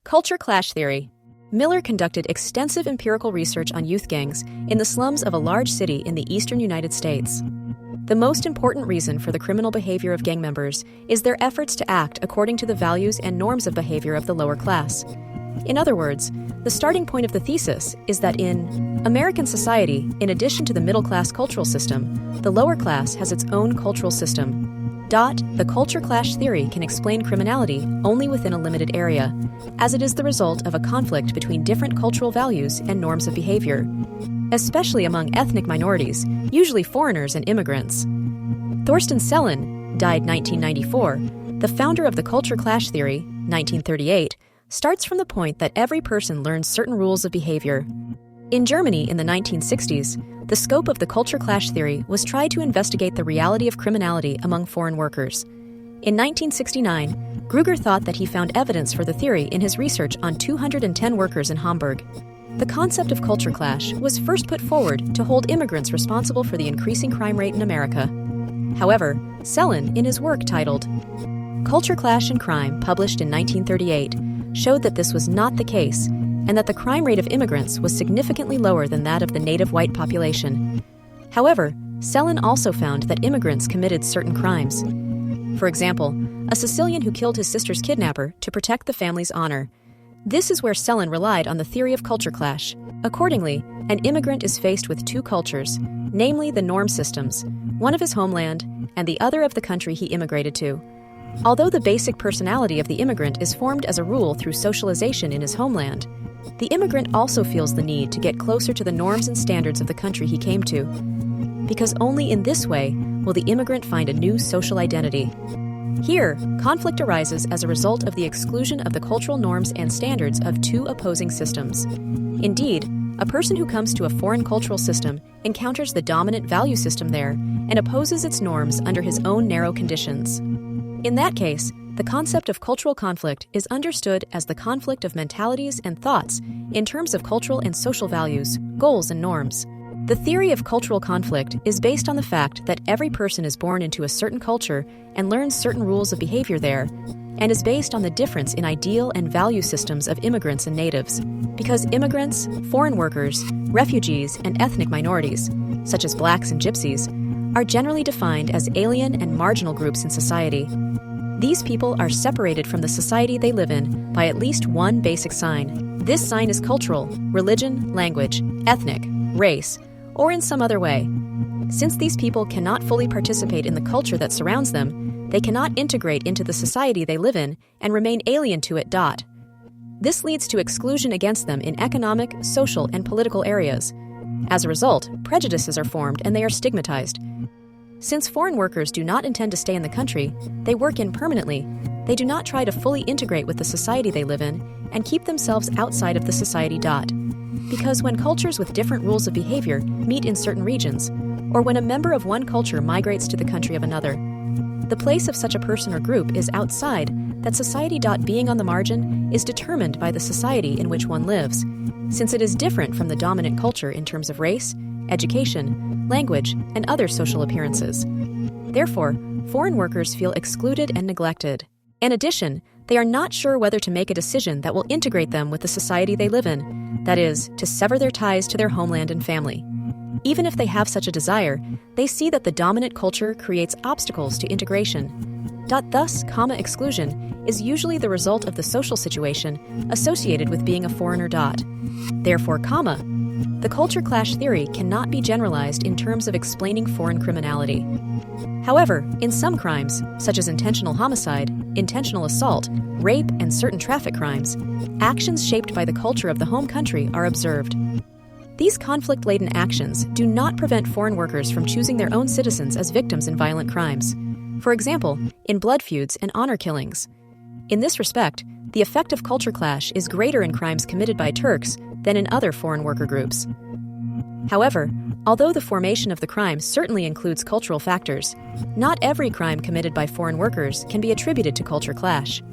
Culture clash theory. Miller conducted extensive empirical research on youth gangs in the slums of a large city in the eastern United States. The most important reason for the criminal behavior of gang members is their efforts to act according to the values and norms of behavior of the lower class. In other words, the starting point of the thesis is that in American society, in addition to the middle-class cultural system, the lower class has its own cultural system. The culture clash theory can explain criminality only within a limited area, as it is the result of a conflict between different cultural values and norms of behavior, especially among ethnic minorities, usually foreigners and immigrants. Thorsten Selin, died 1994, the founder of the culture clash theory, 1938, starts from the point that every person learns certain rules of behavior. In Germany in the 1960s, the scope of the culture clash theory was tried to investigate the reality of criminality among foreign workers. In 1969, Gruger thought that he found evidence for the theory in his research on 210 workers in Hamburg. The concept of culture clash was first put forward to hold immigrants responsible for the increasing crime rate in America. However, Selin, in his work titled Culture Clash and Crime, published in 1938, showed that this was not the case, and that the crime rate of immigrants was significantly lower than that of the native white population. However, Selin also found that immigrants committed certain crimes. For example, a Sicilian who killed his sister's kidnapper to protect the family's honor. This is where Selin relied on the theory of culture clash. Accordingly, an immigrant is faced with two cultures, namely the norm systems, one of his homeland and the other of the country he immigrated to. Although the basic personality of the immigrant is formed as a rule through socialization in his homeland, the immigrant also feels the need to get closer to the norms and standards of the country he came to, because only in this way will the immigrant find a new social identity. Here, conflict arises as a result of the exclusion of the cultural norms and standards of two opposing systems. Indeed, a person who comes to a foreign cultural system encounters the dominant value system there and opposes its norms under his own narrow conditions. In that case, the concept of cultural conflict is understood as the conflict of mentalities and thoughts in terms of cultural and social values, goals, and norms. The theory of cultural conflict is based on the fact that every person is born into a certain culture and learns certain rules of behavior there, and is based on the difference in ideal and value systems of immigrants and natives, because immigrants, foreign workers, refugees, and ethnic minorities, such as blacks and gypsies, are generally defined as alien and marginal groups in society. These people are separated from the society they live in by at least one basic sign. This sign is cultural, religion, language, ethnic, race, or in some other way. Since these people cannot fully participate in the culture that surrounds them, they cannot integrate into the society they live in and remain alien to it. This leads to exclusion against them in economic, social, and political areas. As a result, prejudices are formed and they are stigmatized. Since foreign workers do not intend to stay in the country, they work in permanently. They do not try to fully integrate with the society they live in and keep themselves outside of the society. Because when cultures with different rules of behavior meet in certain regions, or when a member of one culture migrates to the country of another, the place of such a person or group is outside that society. Being on the margin is determined by the society in which one lives, since it is different from the dominant culture in terms of race, education, language, and other social appearances. Therefore, foreign workers feel excluded and neglected. In addition, they are not sure whether to make a decision that will integrate them with the society they live in, that is, to sever their ties to their homeland and family. Even if they have such a desire, they see that the dominant culture creates obstacles to integration. Thus, exclusion is usually the result of the social situation associated with being a foreigner. Therefore, the culture clash theory cannot be generalized in terms of explaining foreign criminality. However, in some crimes, such as intentional homicide, intentional assault, rape, and certain traffic crimes, actions shaped by the culture of the home country are observed. These conflict-laden actions do not prevent foreign workers from choosing their own citizens as victims in violent crimes. For example, in blood feuds and honor killings. In this respect, the effect of culture clash is greater in crimes committed by Turks than in other foreign worker groups. However, although the formation of the crime certainly includes cultural factors, not every crime committed by foreign workers can be attributed to culture clash.